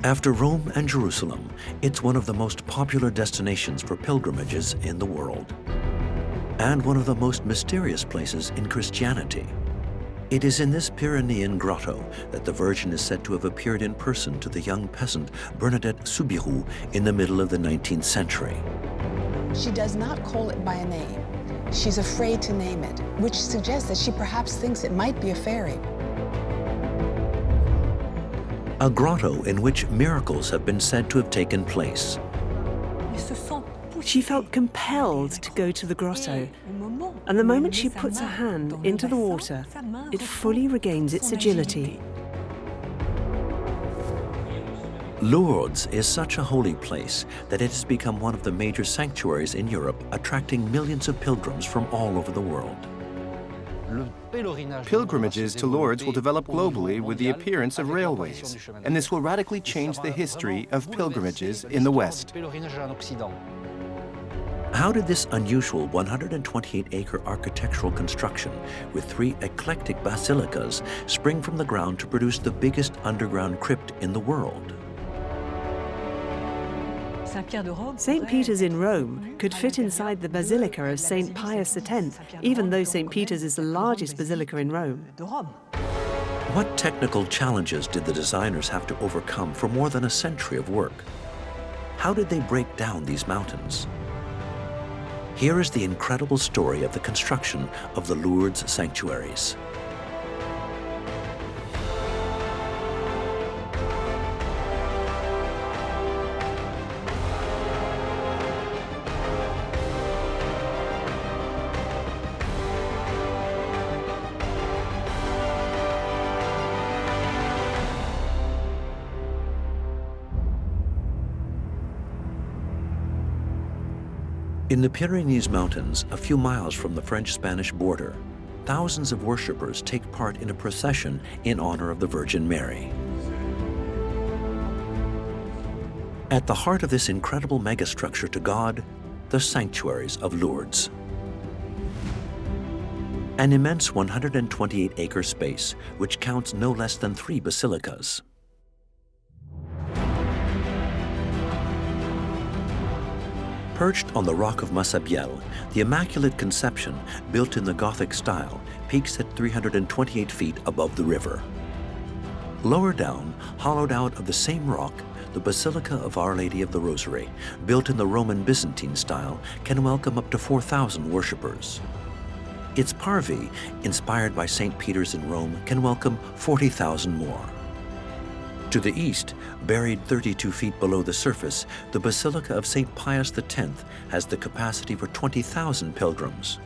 After Rome and Jerusalem, it's one of the most popular destinations for pilgrimages in the world, and one of the most mysterious places in Christianity. It is in this Pyrenean grotto that the Virgin is said to have appeared in person to the young peasant Bernadette Soubirous in the middle of the 19th century. She does not call it by a name. She's afraid to name it, which suggests that she perhaps thinks it might be a fairy. A grotto in which miracles have been said to have taken place. She felt compelled to go to the grotto, and the moment she puts her hand into the water, it fully regains its agility. Lourdes is such a holy place that it has become one of the major sanctuaries in Europe, attracting millions of pilgrims from all over the world. Pilgrimages to Lourdes will develop globally with the appearance of railways, and this will radically change the history of pilgrimages in the West. How did this unusual 128-acre architectural construction with 3 eclectic basilicas spring from the ground to produce the biggest underground crypt in the world? St. Peter's in Rome could fit inside the Basilica of St. Pius X, even though St. Peter's is the largest basilica in Rome. What technical challenges did the designers have to overcome for more than a century of work? How did they break down these mountains? Here is the incredible story of the construction of the Lourdes sanctuaries. In the Pyrenees Mountains, a few miles from the French-Spanish border, thousands of worshippers take part in a procession in honor of the Virgin Mary. At the heart of this incredible megastructure to God, the sanctuaries of Lourdes. An immense 128-acre space, which counts no less than 3 basilicas. Perched on the Rock of Massabielle, the Immaculate Conception, built in the Gothic style, peaks at 328 feet above the river. Lower down, hollowed out of the same rock, the Basilica of Our Lady of the Rosary, built in the Roman Byzantine style, can welcome up to 4,000 worshippers. Its parvis, inspired by St. Peter's in Rome, can welcome 40,000 more. To the east, buried 32 feet below the surface, the Basilica of St. Pius X has the capacity for 20,000 pilgrims.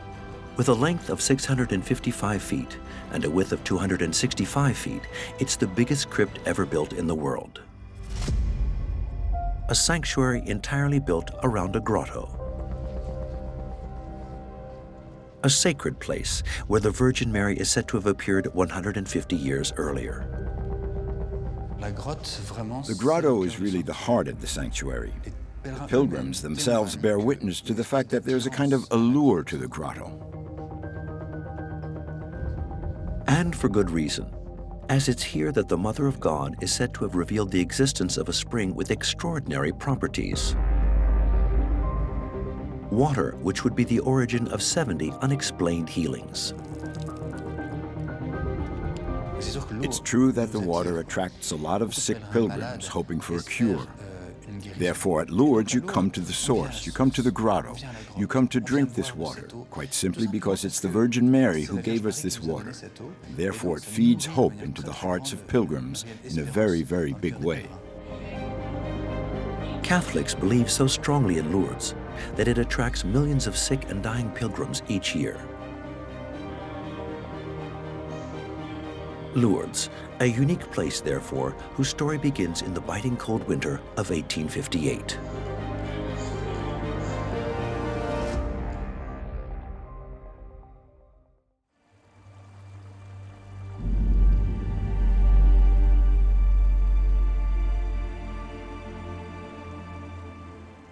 With a length of 655 feet and a width of 265 feet, it's the biggest crypt ever built in the world. A sanctuary entirely built around a grotto. A sacred place where the Virgin Mary is said to have appeared 150 years earlier. The grotto is really the heart of the sanctuary. The pilgrims themselves bear witness to the fact that there's a kind of allure to the grotto. And for good reason, as it's here that the Mother of God is said to have revealed the existence of a spring with extraordinary properties. Water which would be the origin of 70 unexplained healings. It's true that the water attracts a lot of sick pilgrims hoping for a cure. Therefore, at Lourdes, you come to the source, you come to the grotto, you come to drink this water, quite simply because it's the Virgin Mary who gave us this water. Therefore, it feeds hope into the hearts of pilgrims in a very, very big way. Catholics believe so strongly in Lourdes that it attracts millions of sick and dying pilgrims each year. Lourdes, a unique place, therefore, whose story begins in the biting cold winter of 1858.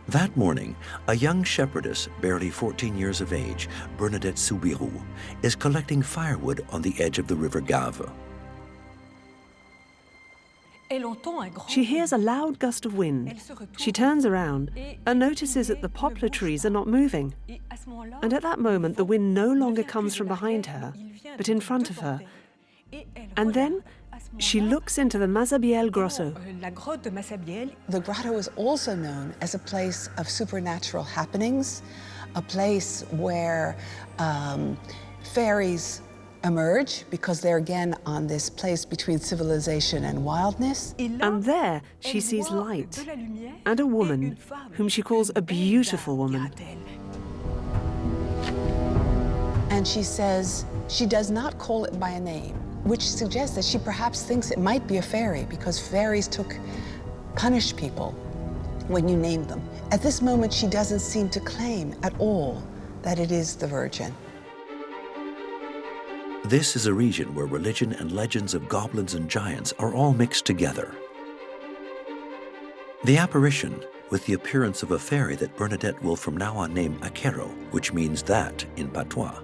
That morning, a young shepherdess, barely 14 years of age, Bernadette Soubirous, is collecting firewood on the edge of the river Gave. She hears a loud gust of wind. She turns around and notices that the poplar trees are not moving. And at that moment, the wind no longer comes from behind her, but in front of her. And then she looks into the Massabielle grotto. The grotto is also known as a place of supernatural happenings, a place where fairies emerge because they're again on this place between civilization and wildness. And there she sees light and a woman whom she calls a beautiful woman. And she says she does not call it by a name, which suggests that she perhaps thinks it might be a fairy because fairies punish people when you name them. At this moment, she doesn't seem to claim at all that it is the Virgin. This is a region where religion and legends of goblins and giants are all mixed together. The apparition, with the appearance of a fairy that Bernadette will from now on name Aquero, which means that in patois,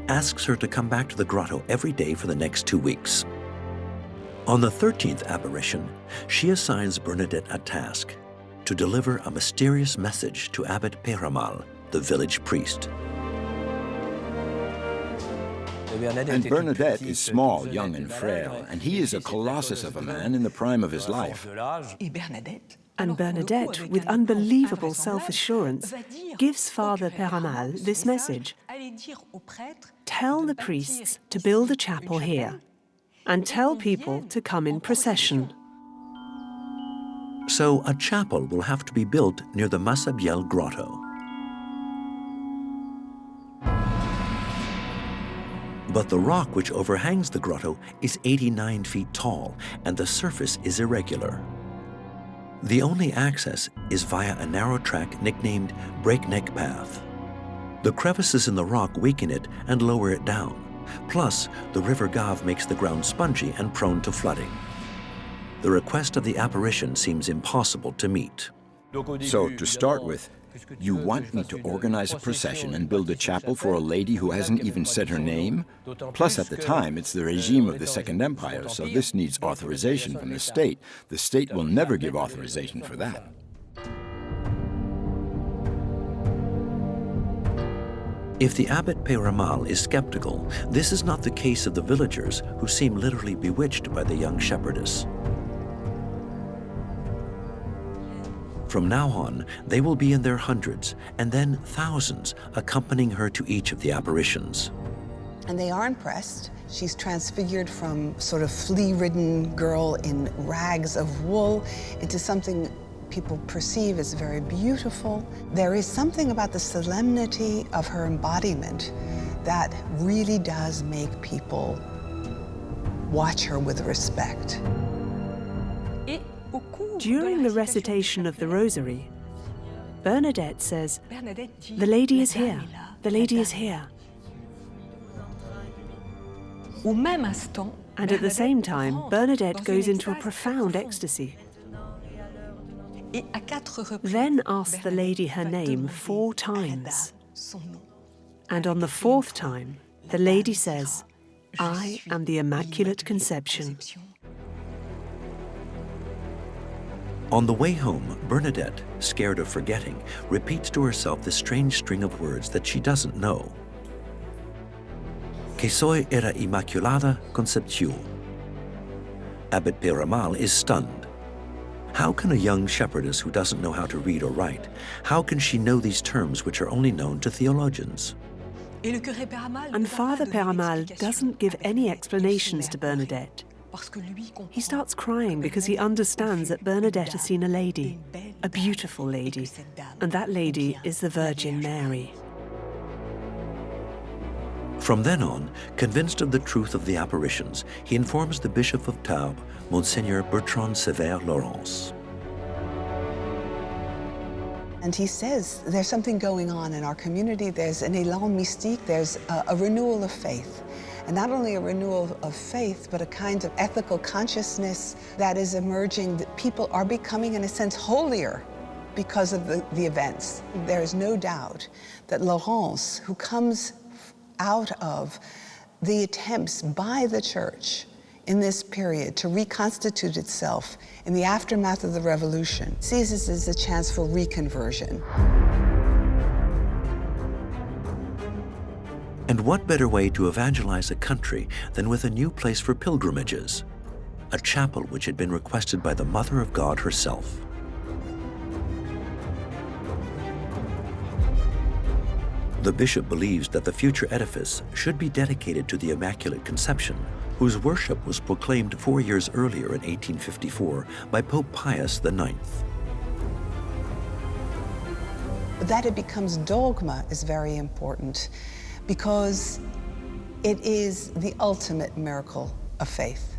asks her to come back to the grotto every day for the next 2 weeks. On the 13th apparition, she assigns Bernadette a task: to deliver a mysterious message to Abbot Peyramal, the village priest. And Bernadette is small, young, and frail, and he is a colossus of a man in the prime of his life. And Bernadette, with unbelievable self-assurance, gives Father Peyramal this message: tell the priests to build a chapel here, and tell people to come in procession. So a chapel will have to be built near the Massabielle grotto. But the rock which overhangs the grotto is 89 feet tall, and the surface is irregular. The only access is via a narrow track nicknamed Breakneck Path. The crevices in the rock weaken it and lower it down. Plus, the River Gave makes the ground spongy and prone to flooding. The request of the apparition seems impossible to meet. So, to start with, you want me to organize a procession and build a chapel for a lady who hasn't even said her name? Plus, at the time, it's the regime of the Second Empire, so this needs authorization from the state. The state will never give authorization for that. If the Abbot Peyramal is skeptical, this is not the case of the villagers, who seem literally bewitched by the young shepherdess. From now on, they will be in their hundreds, and then thousands, accompanying her to each of the apparitions. And they are impressed. She's transfigured from sort of flea-ridden girl in rags of wool into something people perceive as very beautiful. There is something about the solemnity of her embodiment that really does make people watch her with respect. During the recitation of the Rosary, Bernadette says, "The lady is here, the lady is here." And at the same time, Bernadette goes into a profound ecstasy. Then asks the lady her name 4 times. And on the 4th time, the lady says, "I am the Immaculate Conception." On the way home, Bernadette, scared of forgetting, repeats to herself this strange string of words that she doesn't know. Que soy era Immaculada Concepción. Abbot Peyramal is stunned. How can a young shepherdess who doesn't know how to read or write, how can she know these terms which are only known to theologians? And Father Peyramal doesn't give any explanations to Bernadette. He starts crying because he understands that Bernadette has seen a lady, a beautiful lady, and that lady is the Virgin Mary. From then on, convinced of the truth of the apparitions, he informs the Bishop of Tarbes, Monseigneur Bertrand Sévère Laurence. And he says there's something going on in our community. There's an élan mystique, there's a renewal of faith. And not only a renewal of faith, but a kind of ethical consciousness that is emerging, that people are becoming, in a sense, holier because of the events. There is no doubt that Laurence, who comes out of the attempts by the church in this period to reconstitute itself in the aftermath of the revolution sees this as a chance for reconversion. And what better way to evangelize a country than with a new place for pilgrimages? A chapel which had been requested by the Mother of God herself. The bishop believes that the future edifice should be dedicated to the Immaculate Conception, whose worship was proclaimed 4 years earlier in 1854 by Pope Pius IX. But that it becomes dogma is very important because it is the ultimate miracle of faith.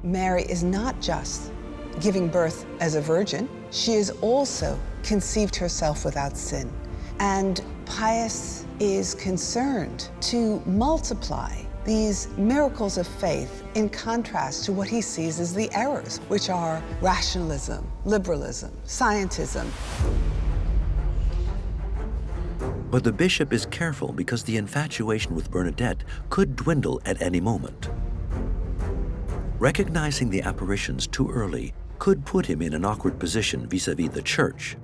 Mary is not just giving birth as a virgin, she is also conceived herself without sin. And Pius is concerned to multiply these miracles of faith in contrast to what he sees as the errors, which are rationalism, liberalism, scientism. But the bishop is careful because the infatuation with Bernadette could dwindle at any moment. Recognizing the apparitions too early could put him in an awkward position vis-à-vis the church.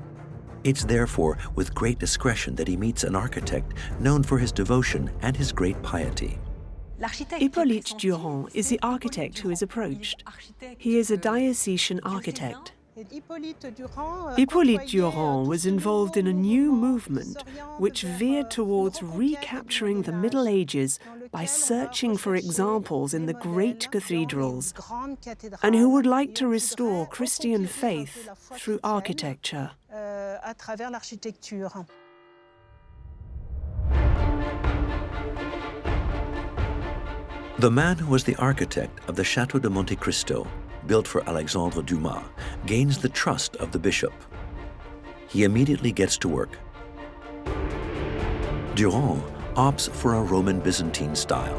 It's therefore with great discretion that he meets an architect known for his devotion and his great piety. Hippolyte Durand is the architect who is approached. He is a diocesan architect. Hippolyte Durand was involved in a new movement which veered towards recapturing the Middle Ages by searching for examples in the great cathedrals, and who would like to restore Christian faith through architecture. The man who was the architect of the Château de Monte Cristo, built for Alexandre Dumas, gains the trust of the bishop. He immediately gets to work. Durand opts for a Roman Byzantine style.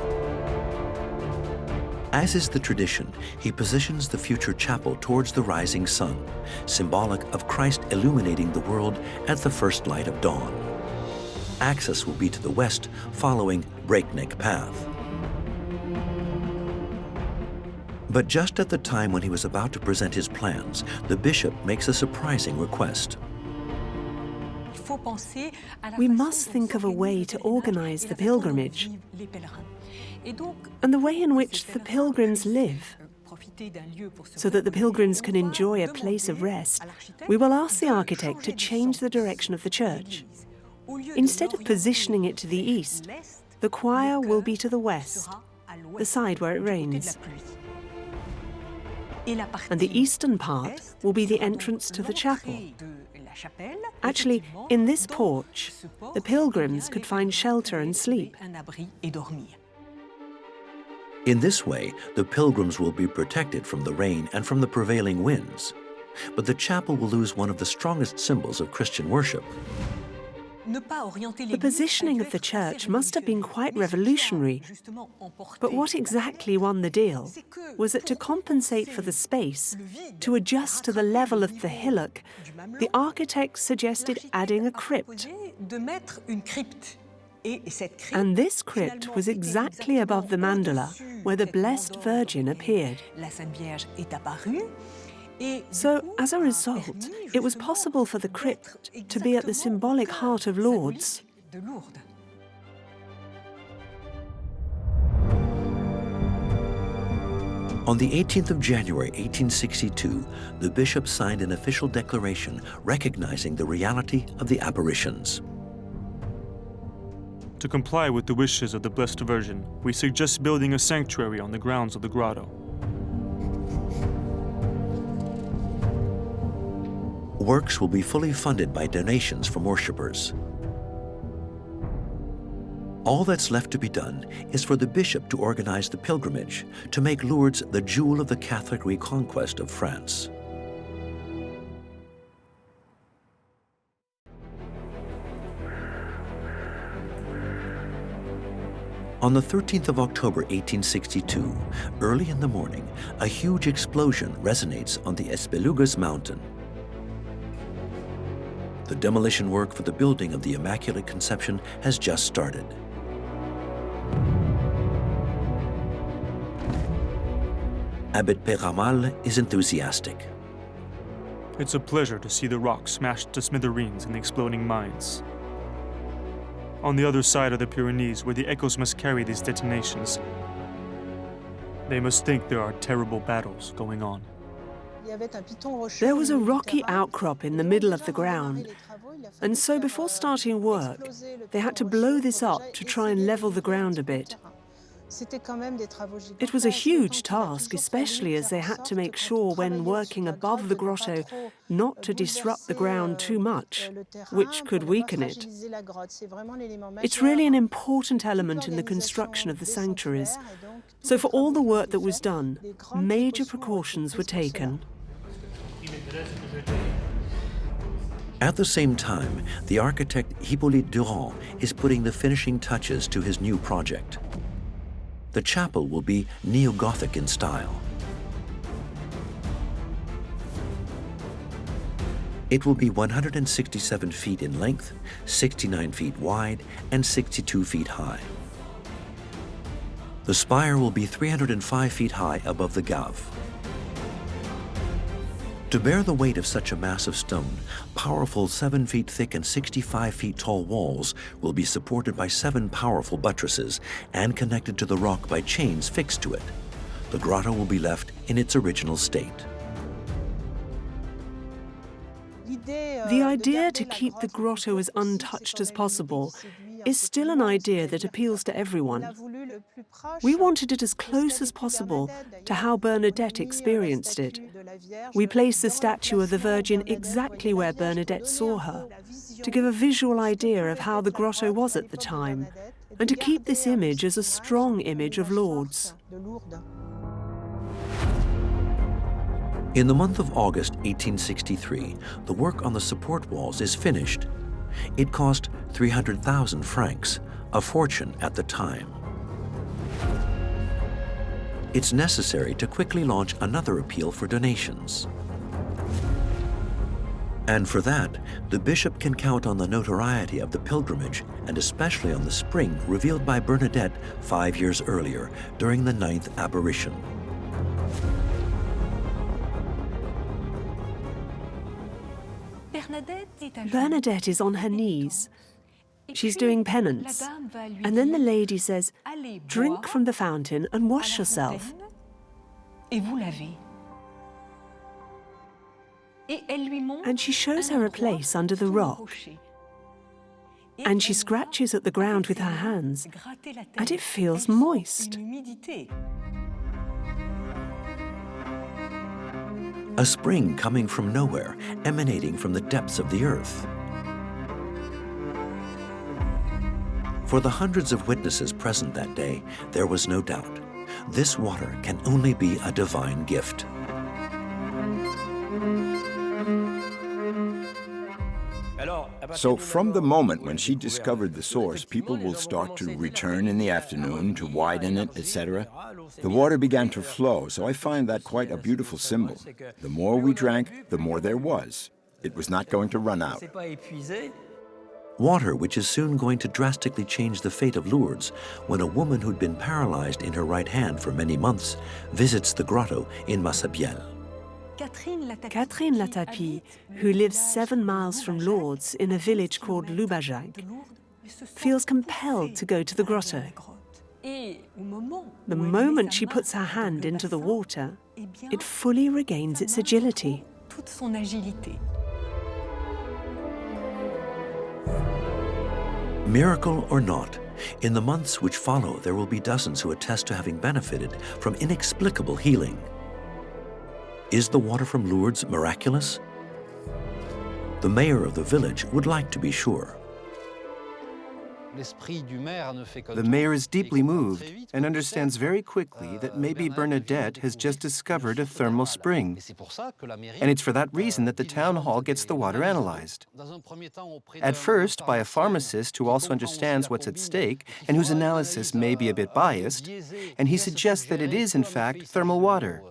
As is the tradition, he positions the future chapel towards the rising sun, symbolic of Christ illuminating the world at the first light of dawn. Access will be to the west, following breakneck path. But just at the time when he was about to present his plans, the bishop makes a surprising request. We must think of a way to organize the pilgrimage and the way in which the pilgrims live, so that the pilgrims can enjoy a place of rest. We will ask the architect to change the direction of the church. Instead of positioning it to the east, the choir will be to the west, the side where it rains. And the eastern part will be the entrance to the chapel. Actually, in this porch, the pilgrims could find shelter and sleep. In this way, the pilgrims will be protected from the rain and from the prevailing winds. But the chapel will lose one of the strongest symbols of Christian worship. The positioning of the church must have been quite revolutionary. But what exactly won the deal was that to compensate for the space, to adjust to the level of the hillock, the architect suggested adding a crypt. And this crypt was exactly above the mandala, where the Blessed Virgin appeared. So, as a result, it was possible for the crypt to be at the symbolic heart of Lourdes. On the 18th of January 1862, the bishop signed an official declaration recognizing the reality of the apparitions. To comply with the wishes of the Blessed Virgin, we suggest building a sanctuary on the grounds of the grotto. Works will be fully funded by donations from worshippers. All that's left to be done is for the bishop to organize the pilgrimage to make Lourdes the jewel of the Catholic reconquest of France. On the 13th of October 1862, early in the morning, a huge explosion resonates on the Espelugas mountain. The demolition work for the building of the Immaculate Conception has just started. Abbot Peramal is enthusiastic. It's a pleasure to see the rock smashed to smithereens in the exploding mines. On the other side of the Pyrenees, where the echoes must carry these detonations, they must think there are terrible battles going on. There was a rocky outcrop in the middle of the ground, and so before starting work, they had to blow this up to try and level the ground a bit. It was a huge task, especially as they had to make sure when working above the grotto not to disrupt the ground too much, which could weaken it. It's really an important element in the construction of the sanctuaries. So for all the work that was done, major precautions were taken. At the same time, the architect Hippolyte Durand is putting the finishing touches to his new project. The chapel will be neo-Gothic in style. It will be 167 feet in length, 69 feet wide, and 62 feet high. The spire will be 305 feet high above the Gave. To bear the weight of such a mass of stone, powerful 7 feet thick and 65 feet tall walls will be supported by 7 powerful buttresses and connected to the rock by chains fixed to it. The grotto will be left in its original state. The idea to keep the grotto as untouched as possible is still an idea that appeals to everyone. We wanted it as close as possible to how Bernadette experienced it. We placed the statue of the Virgin exactly where Bernadette saw her, to give a visual idea of how the grotto was at the time, and to keep this image as a strong image of Lourdes. In the month of August 1863, the work on the support walls is finished. It cost 300,000 francs, a fortune at the time. It's necessary to quickly launch another appeal for donations. And for that, the bishop can count on the notoriety of the pilgrimage, and especially on the spring revealed by Bernadette 5 years earlier during the 9th apparition. Bernadette is on her knees. She's doing penance. And then the lady says, "Drink from the fountain and wash yourself." And she shows her a place under the rock. And she scratches at the ground with her hands, and it feels moist. A spring coming from nowhere, emanating from the depths of the earth. For the hundreds of witnesses present that day, there was no doubt. This water can only be a divine gift. So from the moment when she discovered the source, people will start to return in the afternoon to widen it, etc. The water began to flow, so I find that quite a beautiful symbol. The more we drank, the more there was. It was not going to run out. Water which is soon going to drastically change the fate of Lourdes when a woman who'd been paralyzed in her right hand for many months visits the grotto in Massabielle. Catherine Latapie, who lives 7 miles from Lourdes in a village called Loubajac, feels compelled to go to the grotto. The moment she puts her hand into the water, it fully regains its agility. Miracle or not, in the months which follow, there will be dozens who attest to having benefited from inexplicable healing. Is the water from Lourdes miraculous? The mayor of the village would like to be sure. The mayor is deeply moved and understands very quickly that maybe Bernadette has just discovered a thermal spring. And it's for that reason that the town hall gets the water analyzed. At first, by a pharmacist who also understands what's at stake and whose analysis may be a bit biased, and he suggests that it is, in fact, thermal water.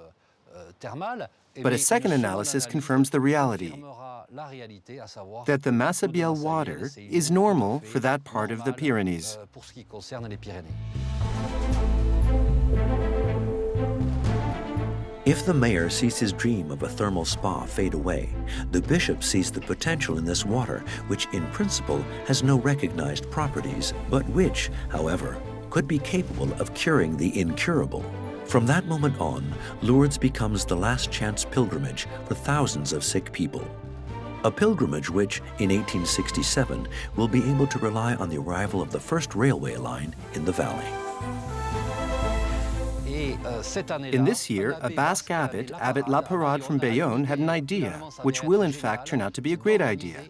But a second analysis confirms the reality, that the Massabielle water is normal for that part of the Pyrenees. If the mayor sees his dream of a thermal spa fade away, the bishop sees the potential in this water, which in principle has no recognized properties, but which, however, could be capable of curing the incurable. From that moment on, Lourdes becomes the last chance pilgrimage for thousands of sick people. A pilgrimage which, in 1867, will be able to rely on the arrival of the first railway line in the valley. In this year, a Basque abbot, Abbot La Parade from Bayonne, had an idea, which will in fact turn out to be a great idea,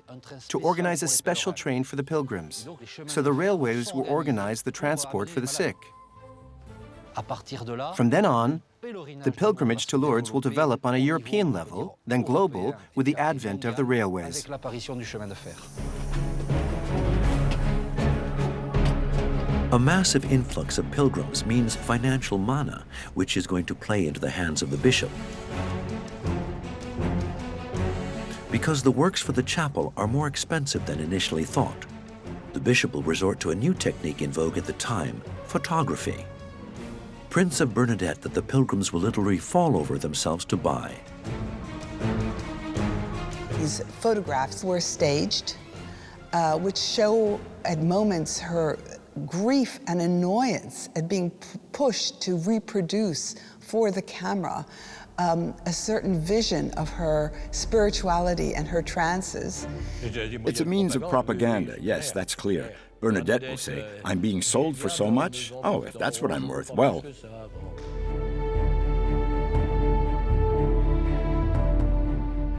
to organize a special train for the pilgrims. So the railways will organize the transport for the sick. From then on, the pilgrimage to Lourdes will develop on a European level, then global, with the advent of the railways. A massive influx of pilgrims means financial mana, which is going to play into the hands of the bishop. Because the works for the chapel are more expensive than initially thought, the bishop will resort to a new technique in vogue at the time, photography. Prints of Bernadette that the pilgrims will literally fall over themselves to buy. These photographs were staged, which show at moments her grief and annoyance at being pushed to reproduce for the camera a certain vision of her spirituality and her trances. It's a means of propaganda, yes, that's clear. Bernadette will say, I'm being sold for so much? Oh, if that's what I'm worth, well.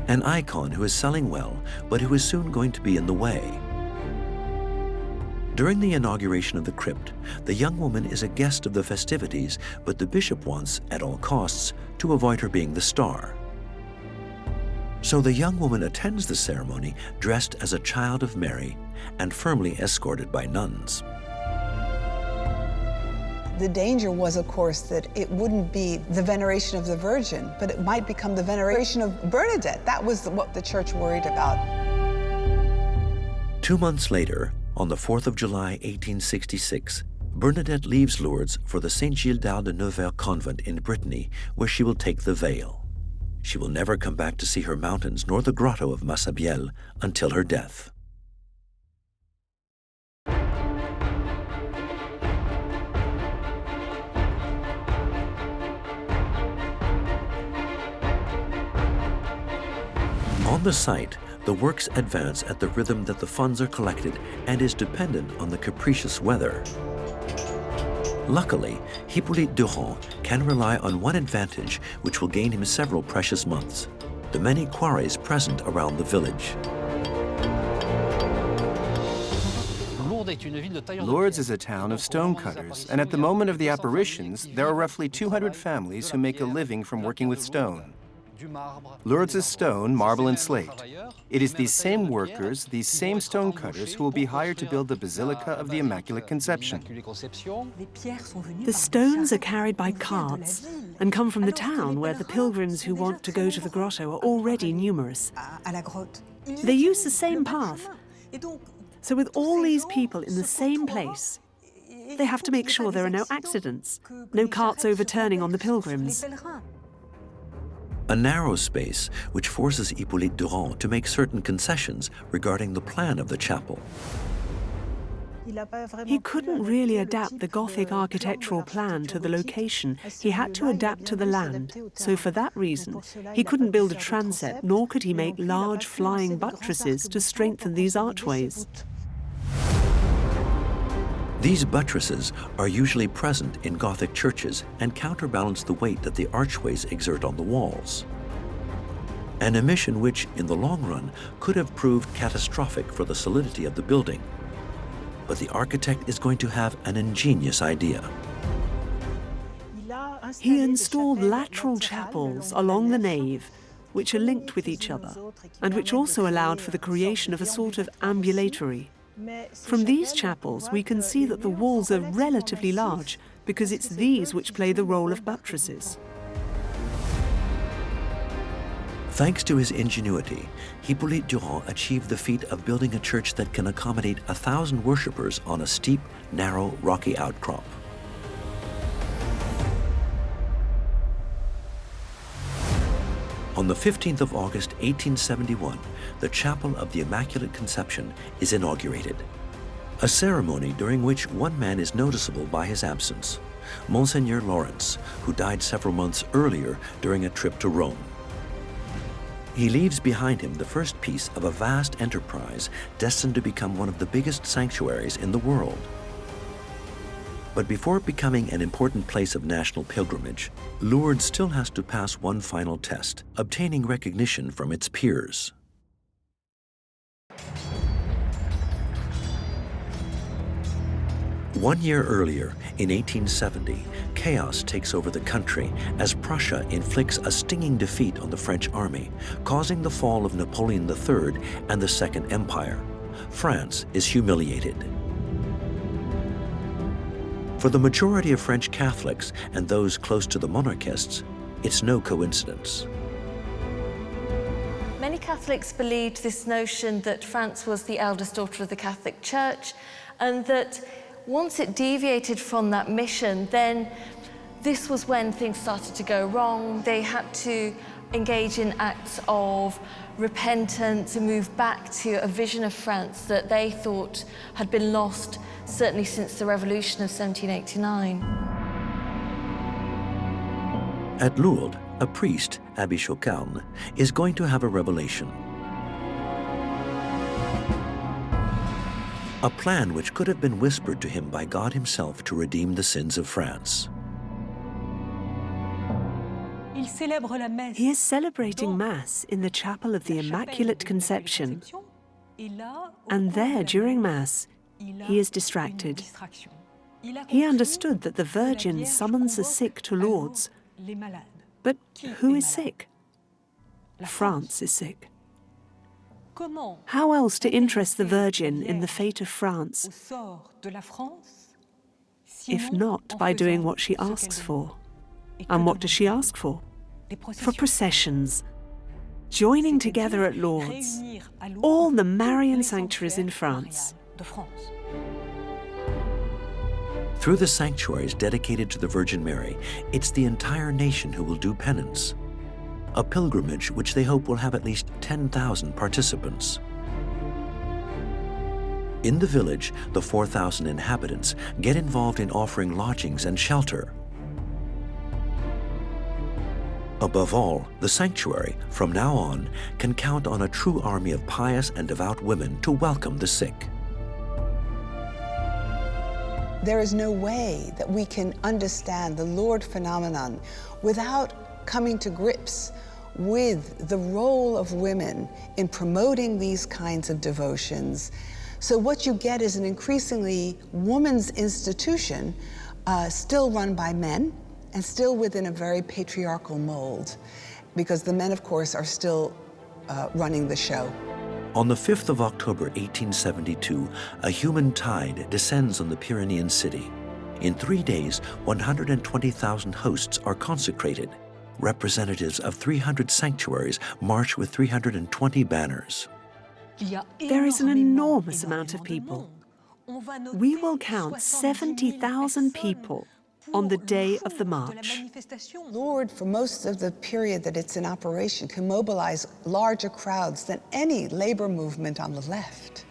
An icon who is selling well, but who is soon going to be in the way. During the inauguration of the crypt, the young woman is a guest of the festivities, but the bishop wants, at all costs, to avoid her being the star. So the young woman attends the ceremony dressed as a child of Mary and firmly escorted by nuns. The danger was, of course, that it wouldn't be the veneration of the Virgin, but it might become the veneration of Bernadette. That was what the church worried about. 2 months later, on the 4th of July, 1866, Bernadette leaves Lourdes for the St. Gildard de Nevers convent in Brittany, where she will take the veil. She will never come back to see her mountains nor the Grotto of Massabielle until her death. On the site, the works advance at the rhythm that the funds are collected and is dependent on the capricious weather. Luckily, Hippolyte Durand can rely on one advantage which will gain him several precious months: the many quarries present around the village. Lourdes is a town of stonecutters, and at the moment of the apparitions, there are roughly 200 families who make a living from working with stone. Lourdes is stone, marble, and slate. It is these same workers, these same stonecutters, who will be hired to build the Basilica of the Immaculate Conception. The stones are carried by carts and come from the town where the pilgrims who want to go to the grotto are already numerous. They use the same path. So with all these people in the same place, they have to make sure there are no accidents, no carts overturning on the pilgrims. A narrow space which forces Hippolyte Durand to make certain concessions regarding the plan of the chapel. He couldn't really adapt the Gothic architectural plan to the location. He had to adapt to the land. So for that reason, he couldn't build a transept, nor could he make large flying buttresses to strengthen these archways. These buttresses are usually present in Gothic churches and counterbalance the weight that the archways exert on the walls. An omission which, in the long run, could have proved catastrophic for the solidity of the building. But the architect is going to have an ingenious idea. He installed lateral chapels along the nave, which are linked with each other, and which also allowed for the creation of a sort of ambulatory. From these chapels, we can see that the walls are relatively large because it's these which play the role of buttresses. Thanks to his ingenuity, Hippolyte Durand achieved the feat of building a church that can accommodate 1,000 worshippers on a steep, narrow, rocky outcrop. On the 15th of August, 1871, the Chapel of the Immaculate Conception is inaugurated, a ceremony during which one man is noticeable by his absence, Monseigneur Lawrence, who died several months earlier during a trip to Rome. He leaves behind him the first piece of a vast enterprise destined to become one of the biggest sanctuaries in the world. But before becoming an important place of national pilgrimage, Lourdes still has to pass one final test, obtaining recognition from its peers. One year earlier, in 1870, chaos takes over the country as Prussia inflicts a stinging defeat on the French army, causing the fall of Napoleon III and the Second Empire. France is humiliated. For the majority of French Catholics and those close to the monarchists, it's no coincidence. Many Catholics believed this notion that France was the eldest daughter of the Catholic Church, and that once it deviated from that mission, then this was when things started to go wrong. They had to engage in acts of repentance and move back to a vision of France that they thought had been lost, certainly since the Revolution of 1789. At Lourdes, a priest, Abbé Chocarne, is going to have a revelation. A plan which could have been whispered to him by God himself to redeem the sins of France. He is celebrating Mass in the Chapel of the Immaculate Conception, and there, during Mass, he is distracted. He understood that the Virgin summons the sick to Lourdes. But who is sick? France is sick. How else to interest the Virgin in the fate of France, if not by doing what she asks for? And what does she ask for? For processions, joining together at Lourdes, all the Marian sanctuaries in France. Through the sanctuaries dedicated to the Virgin Mary, it's the entire nation who will do penance. A pilgrimage which they hope will have at least 10,000 participants. In the village, the 4,000 inhabitants get involved in offering lodgings and shelter. Above all, the sanctuary, from now on, can count on a true army of pious and devout women to welcome the sick. There is no way that we can understand the Lourdes phenomenon without coming to grips with the role of women in promoting these kinds of devotions. So what you get is an increasingly woman's institution, still run by men, and still within a very patriarchal mold, because the men, of course, are still running the show. On the 5th of October, 1872, a human tide descends on the Pyrenean city. In 3 days, 120,000 hosts are consecrated. Representatives of 300 sanctuaries march with 320 banners. There is an enormous amount of people. We will count 70,000 people on the day of the march. Lourdes, for most of the period that it's in operation, can mobilize larger crowds than any labor movement on the left.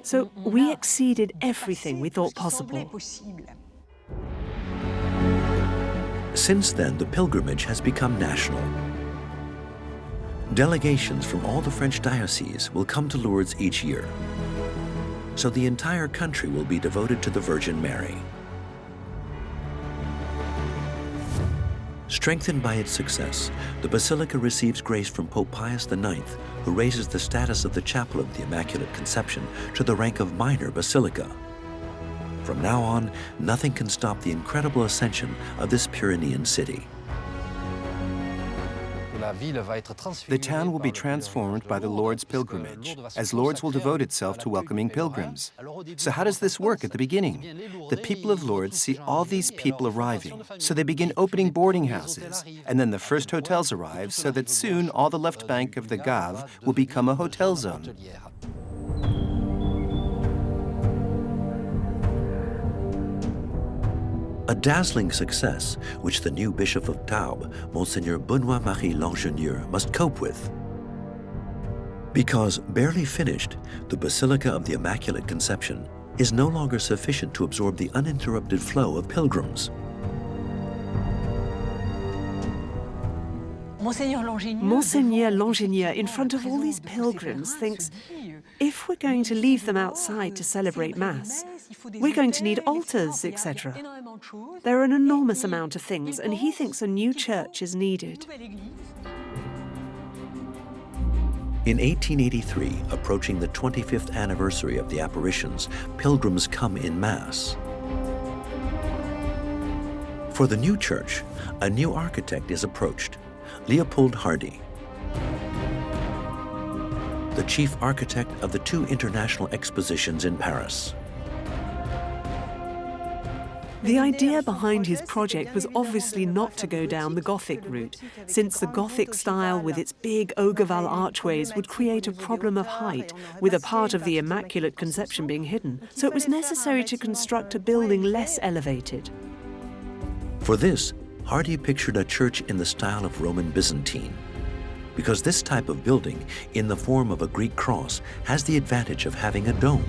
So we exceeded everything we thought possible. Since then, the pilgrimage has become national. Delegations from all the French dioceses will come to Lourdes each year. So the entire country will be devoted to the Virgin Mary. Strengthened by its success, the Basilica receives grace from Pope Pius IX, who raises the status of the Chapel of the Immaculate Conception to the rank of minor basilica. From now on, nothing can stop the incredible ascension of this Pyrenean city. The town will be transformed by the Lourdes pilgrimage, as Lourdes will devote itself to welcoming pilgrims. So how does this work at the beginning? The people of Lourdes see all these people arriving, so they begin opening boarding houses, and then the first hotels arrive, so that soon all the left bank of the Gave will become a hotel zone. A dazzling success which the new Bishop of Tarbes, Monseigneur Benoît-Marie Langenieur, must cope with. Because barely finished, the Basilica of the Immaculate Conception is no longer sufficient to absorb the uninterrupted flow of pilgrims. Monseigneur Langenieur, in front of all these pilgrims, thinks, if we're going to leave them outside to celebrate Mass, we're going to need altars, etc. There are an enormous amount of things, and he thinks a new church is needed. In 1883, approaching the 25th anniversary of the apparitions, pilgrims come in mass. For the new church, a new architect is approached, Leopold Hardy, the chief architect of the two international expositions in Paris. The idea behind his project was obviously not to go down the Gothic route, since the Gothic style with its big ogre-val archways would create a problem of height, with a part of the Immaculate Conception being hidden, so it was necessary to construct a building less elevated. For this, Hardy pictured a church in the style of Roman Byzantine, because this type of building, in the form of a Greek cross, has the advantage of having a dome.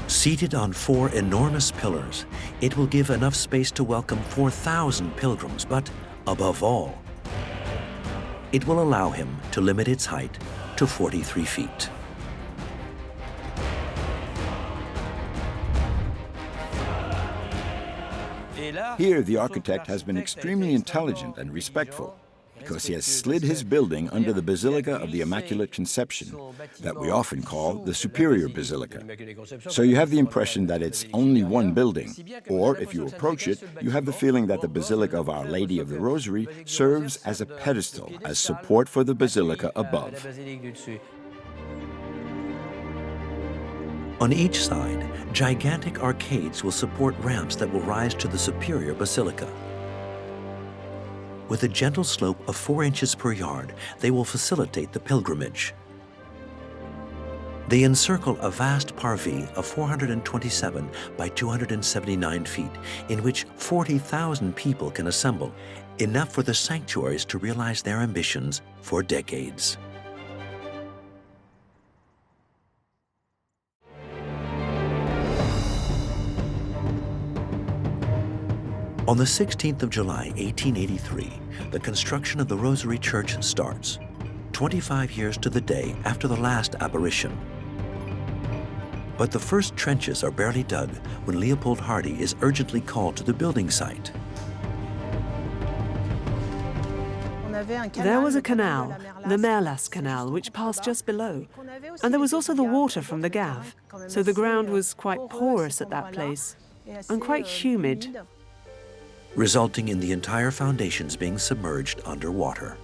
Seated on 4 enormous pillars, it will give enough space to welcome 4,000 pilgrims, but above all, it will allow him to limit its height to 43 feet. Here, the architect has been extremely intelligent and respectful, because he has slid his building under the Basilica of the Immaculate Conception, that we often call the Superior Basilica. So you have the impression that it's only one building, or if you approach it, you have the feeling that the Basilica of Our Lady of the Rosary serves as a pedestal, as support for the Basilica above. On each side, gigantic arcades will support ramps that will rise to the Superior Basilica. With a gentle slope of 4 inches per yard, they will facilitate the pilgrimage. They encircle a vast parvis of 427 by 279 feet, in which 40,000 people can assemble, enough for the sanctuaries to realize their ambitions for decades. On the 16th of July, 1883, the construction of the Rosary Church starts, 25 years to the day after the last apparition. But the first trenches are barely dug when Leopold Hardy is urgently called to the building site. There was a canal, the Merlas Canal, which passed just below. And there was also the water from the Gave, so the ground was quite porous at that place and quite humid, resulting in the entire foundations being submerged underwater.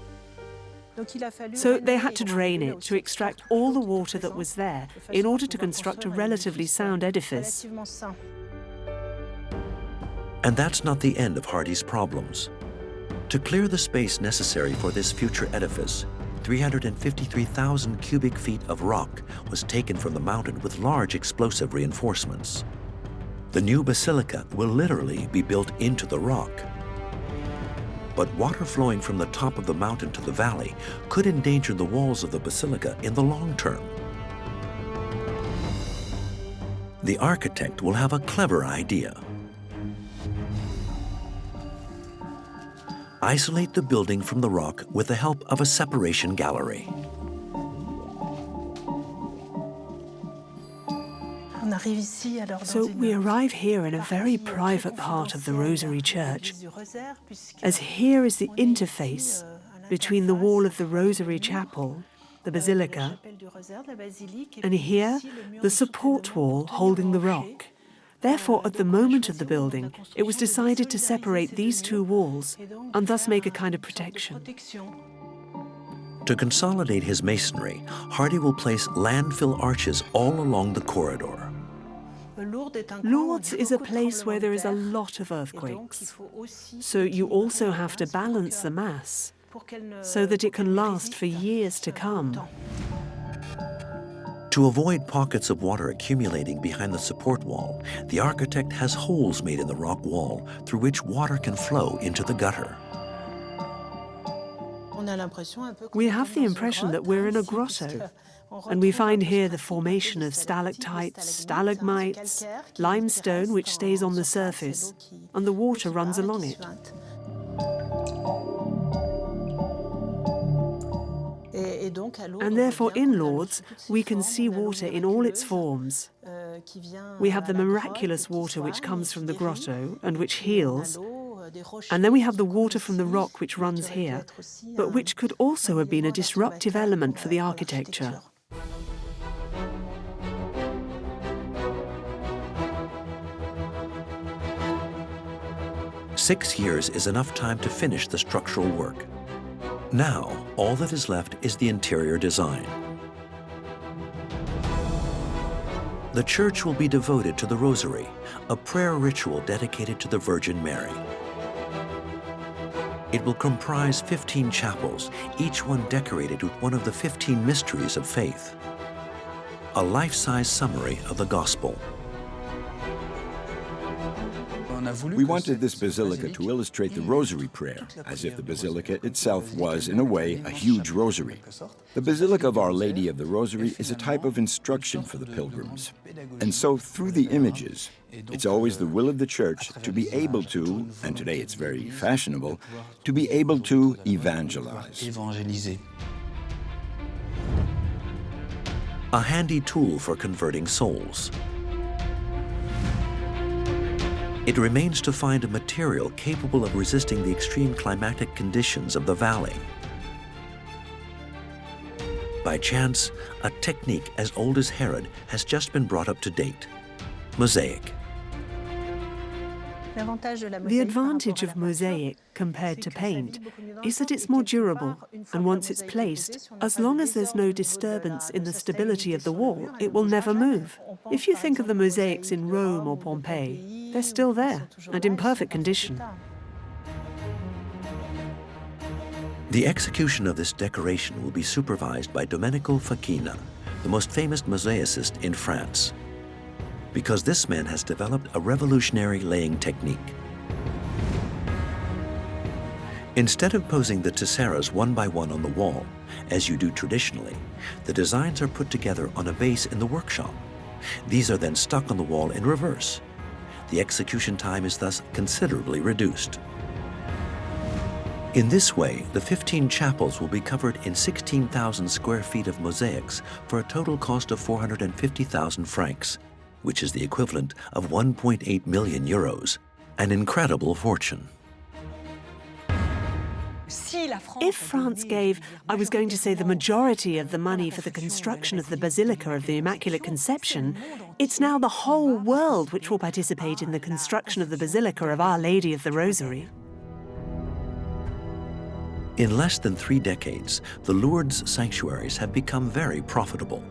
So they had to drain it to extract all the water that was there in order to construct a relatively sound edifice. And that's not the end of Hardy's problems. To clear the space necessary for this future edifice, 353,000 cubic feet of rock was taken from the mountain with large explosive reinforcements. The new basilica will literally be built into the rock. But water flowing from the top of the mountain to the valley could endanger the walls of the basilica in the long term. The architect will have a clever idea. Isolate the building from the rock with the help of a separation gallery. So we arrive here in a very private part of the Rosary Church, as here is the interface between the wall of the Rosary Chapel, the Basilica, and here the support wall holding the rock. Therefore, at the moment of the building, it was decided to separate these two walls and thus make a kind of protection. To consolidate his masonry, Hardy will place landfill arches all along the corridor. Lourdes is a place where there is a lot of earthquakes, so you also have to balance the Mass so that it can last for years to come. To avoid pockets of water accumulating behind the support wall, the architect has holes made in the rock wall through which water can flow into the gutter. We have the impression that we're in a grotto, and we find here the formation of stalactites, stalagmites, limestone which stays on the surface, and the water runs along it. And therefore in Lourdes, we can see water in all its forms. We have the miraculous water which comes from the grotto and which heals, and then we have the water from the rock which runs here, but which could also have been a disruptive element for the architecture. "6 years is enough time to finish the structural work. Now, all that is left is the interior design. The church will be devoted to the Rosary, a prayer ritual dedicated to the Virgin Mary. It will comprise 15 chapels, each one decorated with one of the 15 mysteries of faith. A life-size summary of the Gospel. We wanted this basilica to illustrate the Rosary prayer, as if the basilica itself was, in a way, a huge rosary. The Basilica of Our Lady of the Rosary is a type of instruction for the pilgrims. And so, through the images, it's always the will of the Church to be able to, and today it's very fashionable, to be able to evangelize. A handy tool for converting souls. It remains to find a material capable of resisting the extreme climatic conditions of the valley. By chance, a technique as old as Herod has just been brought up to date: mosaic. The advantage of mosaic compared to paint is that it's more durable, and once it's placed, as long as there's no disturbance in the stability of the wall, it will never move. If you think of the mosaics in Rome or Pompeii, they're still there and in perfect condition. The execution of this decoration will be supervised by Domenico Facchina, the most famous mosaicist in France, because this man has developed a revolutionary laying technique. Instead of posing the tesseras one by one on the wall, as you do traditionally, the designs are put together on a base in the workshop. These are then stuck on the wall in reverse. The execution time is thus considerably reduced. In this way, the 15 chapels will be covered in 16,000 square feet of mosaics for a total cost of 450,000 francs, which is the equivalent of 1.8 million euros, an incredible fortune. If France gave, I was going to say, the majority of the money for the construction of the Basilica of the Immaculate Conception, it's now the whole world which will participate in the construction of the Basilica of Our Lady of the Rosary. In less than 3 decades, the Lourdes sanctuaries have become very profitable.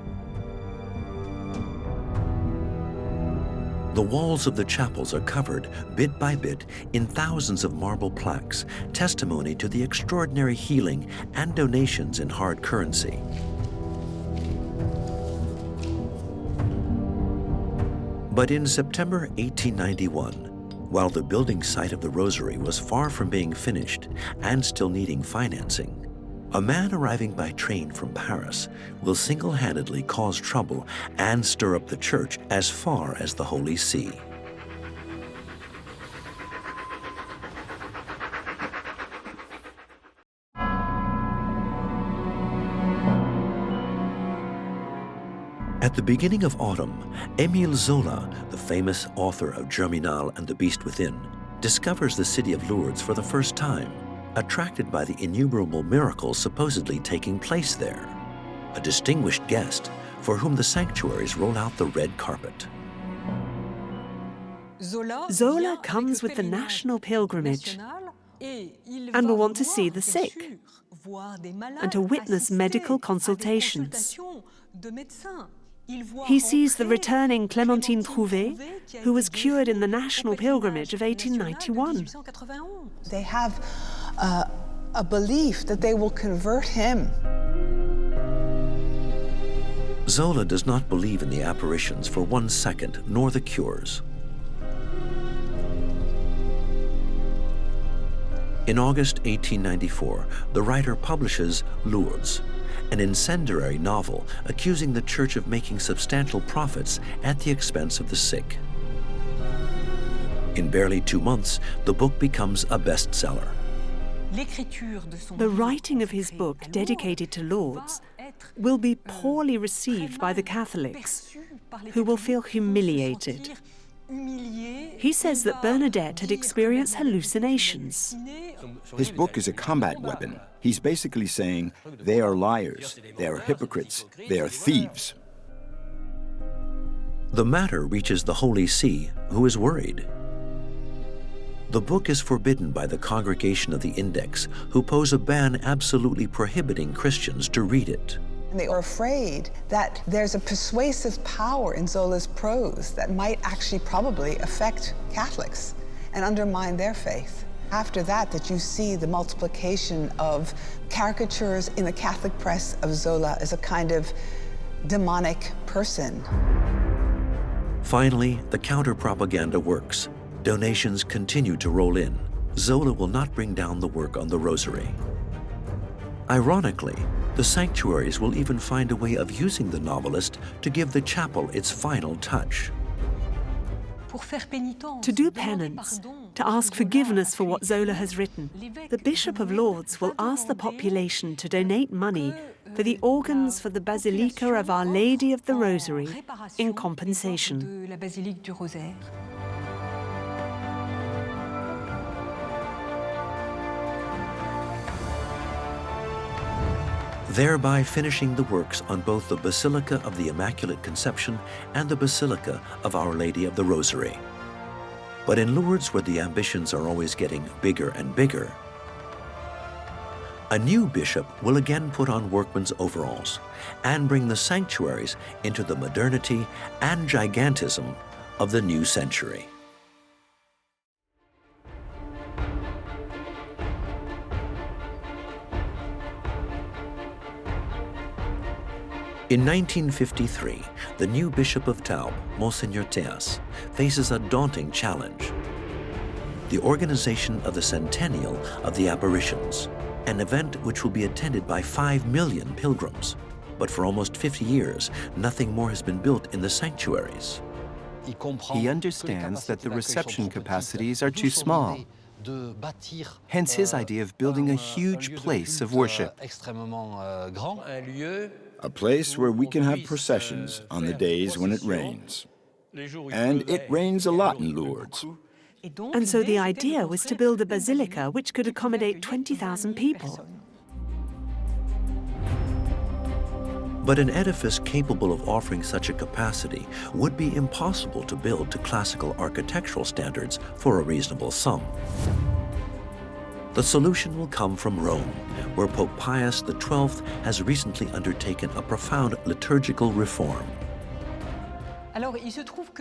The walls of the chapels are covered, bit by bit, in thousands of marble plaques, testimony to the extraordinary healing and donations in hard currency. But in September 1891, while the building site of the Rosary was far from being finished and still needing financing, a man arriving by train from Paris will single-handedly cause trouble and stir up the church as far as the Holy See. At the beginning of autumn, Émile Zola, the famous author of Germinal and the Beast Within, discovers the city of Lourdes for the first time, attracted by the innumerable miracles supposedly taking place there. A distinguished guest for whom the sanctuaries roll out the red carpet. Zola comes with the national pilgrimage and will want to see the sick and to witness medical consultations. He sees the returning Clémentine Trouvé, who was cured in the national pilgrimage of 1891. They have a belief that they will convert him. Zola does not believe in the apparitions for 1 second, nor the cures. In August 1894, the writer publishes Lourdes, an incendiary novel accusing the Church of making substantial profits at the expense of the sick. In barely 2 months, the book becomes a bestseller. The writing of his book, dedicated to Lourdes, will be poorly received by the Catholics, who will feel humiliated. He says that Bernadette had experienced hallucinations. His book is a combat weapon. He's basically saying, they are liars, they are hypocrites, they are thieves. The matter reaches the Holy See, who is worried. The book is forbidden by the Congregation of the Index, who pose a ban absolutely prohibiting Christians to read it. And they are afraid that there's a persuasive power in Zola's prose that might actually probably affect Catholics and undermine their faith. After that you see the multiplication of caricatures in the Catholic press of Zola as a kind of demonic person. Finally, the counter-propaganda works. Donations continue to roll in. Zola will not bring down the work on the Rosary. Ironically, the sanctuaries will even find a way of using the novelist to give the chapel its final touch. To do penance, to ask forgiveness for what Zola has written, the Bishop of Lourdes will ask the population to donate money for the organs for the Basilica of Our Lady of the Rosary in compensation. Thereby finishing the works on both the Basilica of the Immaculate Conception and the Basilica of Our Lady of the Rosary. But in Lourdes, where the ambitions are always getting bigger and bigger, a new bishop will again put on workman's overalls and bring the sanctuaries into the modernity and gigantism of the new century. In 1953, the new Bishop of Tarbes, Monseigneur Théas, faces a daunting challenge: the organization of the Centennial of the Apparitions, an event which will be attended by 5 million pilgrims. But for almost 50 years, nothing more has been built in the sanctuaries. He understands that the reception capacities are too small. Hence his idea of building a huge place of worship. A place where we can have processions on the days when it rains. And it rains a lot in Lourdes. And so the idea was to build a basilica which could accommodate 20,000 people. But an edifice capable of offering such a capacity would be impossible to build to classical architectural standards for a reasonable sum. The solution will come from Rome, where Pope Pius XII has recently undertaken a profound liturgical reform.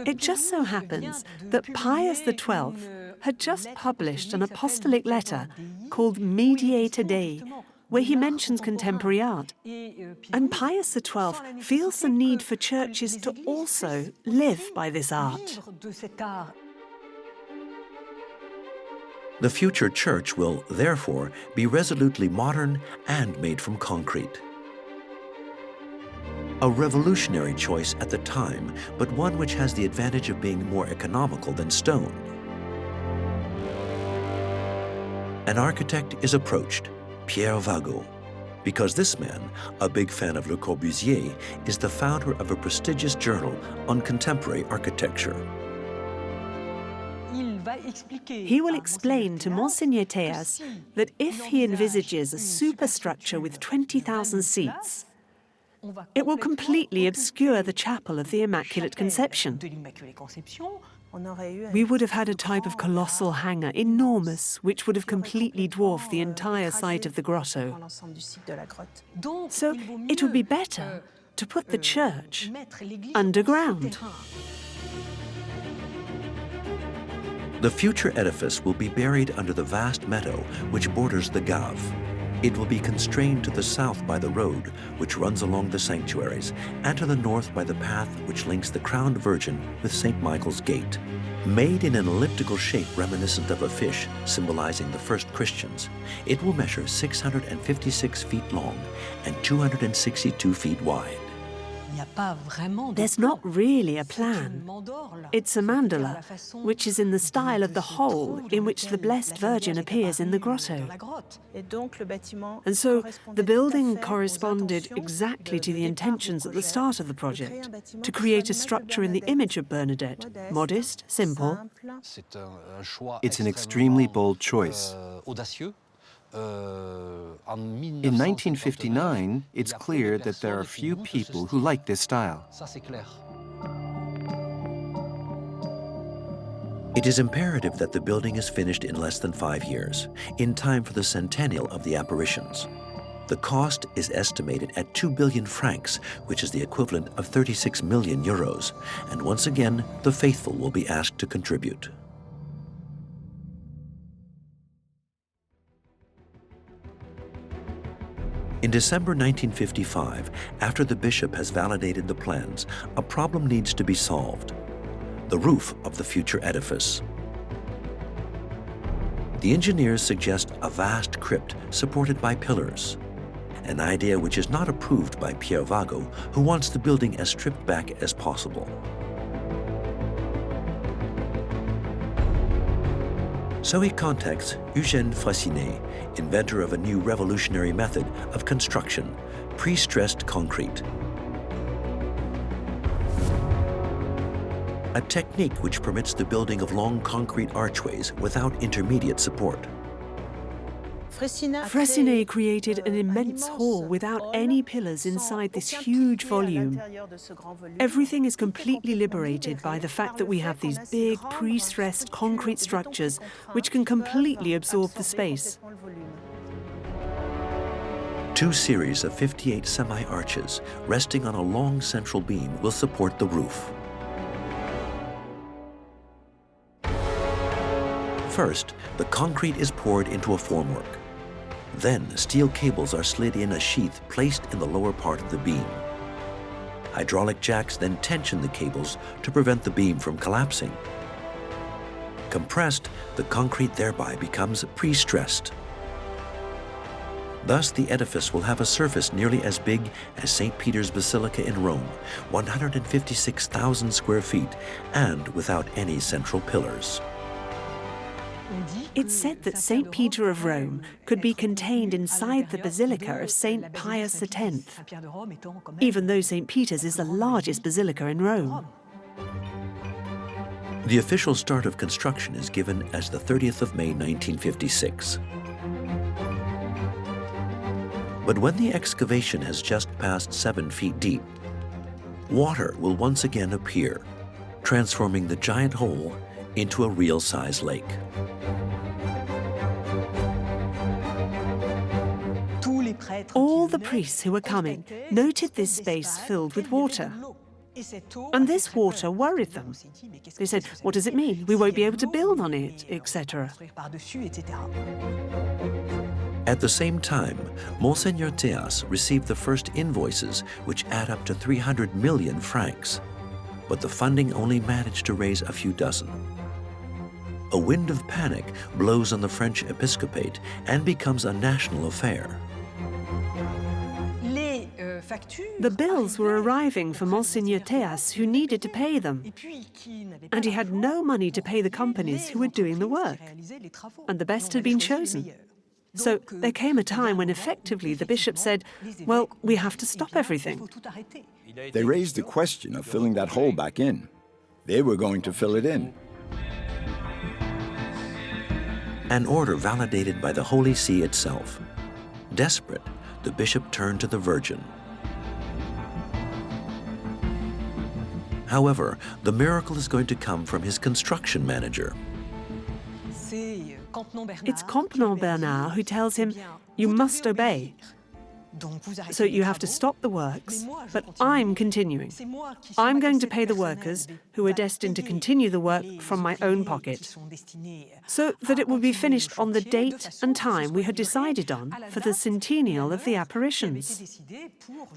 It just so happens that Pius XII had just published an apostolic letter called Mediator Dei, where he mentions contemporary art. And Pius XII feels the need for churches to also live by this art. The future church will, therefore, be resolutely modern and made from concrete. A revolutionary choice at the time, but one which has the advantage of being more economical than stone. An architect is approached, Pierre Vago, because this man, a big fan of Le Corbusier, is the founder of a prestigious journal on contemporary architecture. He will explain to Monseigneur Théas that if he envisages a superstructure with 20,000 seats, it will completely obscure the chapel of the Immaculate Conception. We would have had a type of colossal hangar, enormous, which would have completely dwarfed the entire site of the grotto. So it would be better to put the church underground. The future edifice will be buried under the vast meadow which borders the Gave. It will be constrained to the south by the road, which runs along the sanctuaries, and to the north by the path which links the Crowned Virgin with St. Michael's Gate. Made in an elliptical shape reminiscent of a fish, symbolizing the first Christians, it will measure 656 feet long and 262 feet wide. There's not really a plan. It's a mandala, which is in the style of the hole in which the Blessed Virgin appears in the grotto. And so the building corresponded exactly to the intentions at the start of the project, to create a structure in the image of Bernadette, modest, simple. It's an extremely bold choice. In 1959, it's clear that there are few people who like this style. It is imperative that the building is finished in less than 5 years, in time for the centennial of the apparitions. The cost is estimated at 2 billion francs, which is the equivalent of 36 million euros, and once again, the faithful will be asked to contribute. In December 1955, after the bishop has validated the plans, a problem needs to be solved: the roof of the future edifice. The engineers suggest a vast crypt supported by pillars, an idea which is not approved by Pierre Vago, who wants the building as stripped back as possible. So he contacts Eugène Fraissinet, inventor of a new revolutionary method of construction, pre-stressed concrete. A technique which permits the building of long concrete archways without intermediate support. Fraissinet created an immense hall without any pillars inside this huge volume. Everything is completely liberated by the fact that we have these big, pre-stressed concrete structures which can completely absorb the space. 2 series of 58 semi-arches resting on a long central beam will support the roof. First, the concrete is poured into a formwork. Then, steel cables are slid in a sheath placed in the lower part of the beam. Hydraulic jacks then tension the cables to prevent the beam from collapsing. Compressed, the concrete thereby becomes pre-stressed. Thus, the edifice will have a surface nearly as big as St. Peter's Basilica in Rome, 156,000 square feet, and without any central pillars. It's said that St. Peter of Rome could be contained inside the Basilica of St. Pius X, even though St. Peter's is the largest basilica in Rome. The official start of construction is given as the 30th of May 1956. But when the excavation has just passed 7 feet deep, water will once again appear, transforming the giant hole into a real-size lake. All the priests who were coming noted this space filled with water. And this water worried them. They said, what does it mean? We won't be able to build on it, etc. At the same time, Monseigneur Théas received the first invoices, which add up to 300 million francs. But the funding only managed to raise a few dozen. A wind of panic blows on the French episcopate and becomes a national affair. The bills were arriving for Monseigneur Théas, who needed to pay them. And he had no money to pay the companies who were doing the work. And the best had been chosen. So there came a time when effectively the bishop said, well, we have to stop everything. They raised the question of filling that hole back in. They were going to fill it in. An order validated by the Holy See itself. Desperate, the bishop turned to the Virgin. However, the miracle is going to come from his construction manager. It's Campenon Bernard who tells him, you must obey. So you have to stop the works, but I'm continuing. I'm going to pay the workers, who are destined to continue the work, from my own pocket, so that it will be finished on the date and time we had decided on for the centennial of the apparitions.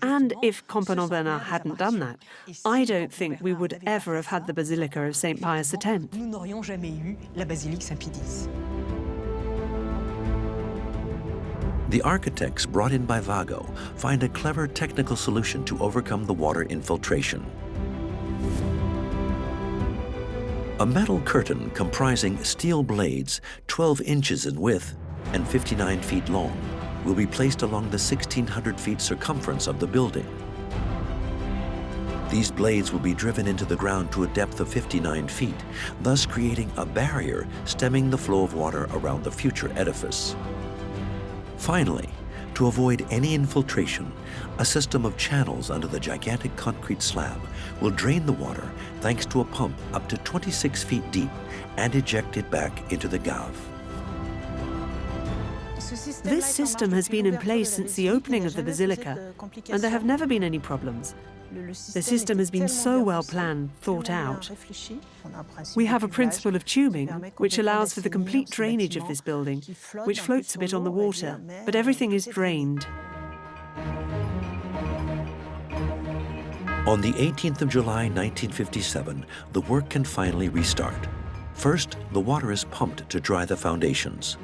And if Campan-en-Bernard hadn't done that, I don't think we would ever have had the Basilica of St. Pius X. The architects brought in by Vago find a clever technical solution to overcome the water infiltration. A metal curtain comprising steel blades 12 inches in width and 59 feet long will be placed along the 1,600 feet circumference of the building. These blades will be driven into the ground to a depth of 59 feet, thus creating a barrier stemming the flow of water around the future edifice. Finally, to avoid any infiltration, a system of channels under the gigantic concrete slab will drain the water thanks to a pump up to 26 feet deep and eject it back into the Gave. This system has been in place since the opening of the basilica, and there have never been any problems. The system has been so well planned, thought out. We have a principle of tubing, which allows for the complete drainage of this building, which floats a bit on the water, but everything is drained. On the 18th of July, 1957, the work can finally restart. First, the water is pumped to dry the foundations.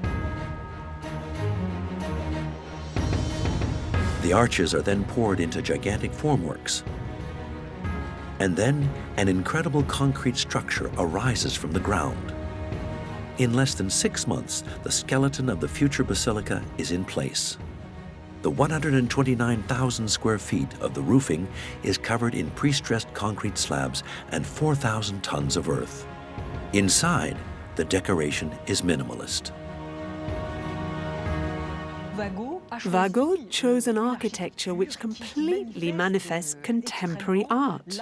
The arches are then poured into gigantic formworks. And then an incredible concrete structure arises from the ground. In less than 6 months, the skeleton of the future basilica is in place. The 129,000 square feet of the roofing is covered in pre-stressed concrete slabs and 4,000 tons of earth. Inside, the decoration is minimalist. Vago chose an architecture which completely manifests contemporary art.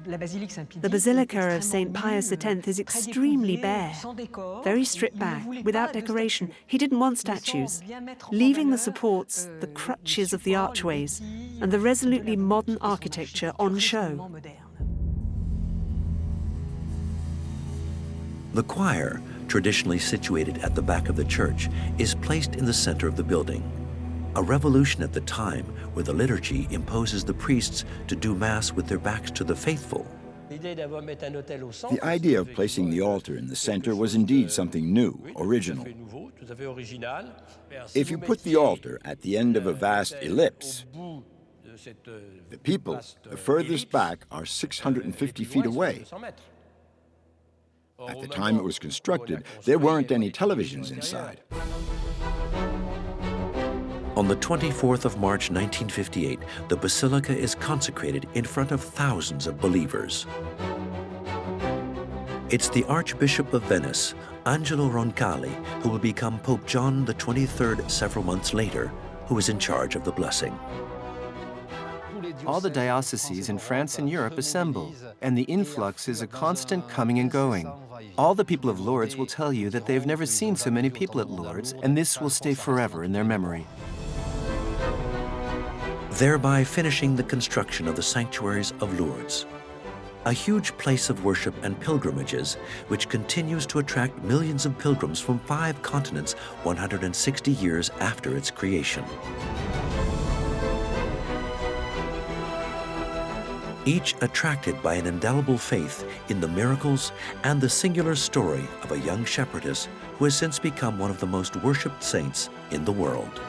The Basilica of St. Pius X is extremely bare, very stripped back, without decoration. He didn't want statues, leaving the supports, the crutches of the archways, and the resolutely modern architecture on show. The choir, traditionally situated at the back of the church, is placed in the center of the building. A revolution at the time where the liturgy imposes the priests to do Mass with their backs to the faithful. The idea of placing the altar in the center was indeed something new, original. If you put the altar at the end of a vast ellipse, the people, the furthest back, are 650 feet away. At the time it was constructed, there weren't any televisions inside. On the 24th of March 1958, the basilica is consecrated in front of thousands of believers. It's the Archbishop of Venice, Angelo Roncalli, who will become Pope John XXIII several months later, who is in charge of the blessing. All the dioceses in France and Europe assemble, and the influx is a constant coming and going. All the people of Lourdes will tell you that they've never seen so many people at Lourdes, and this will stay forever in their memory. Thereby finishing the construction of the sanctuaries of Lourdes, a huge place of worship and pilgrimages which continues to attract millions of pilgrims from 5 continents 160 years after its creation. Each attracted by an indelible faith in the miracles and the singular story of a young shepherdess who has since become one of the most worshipped saints in the world.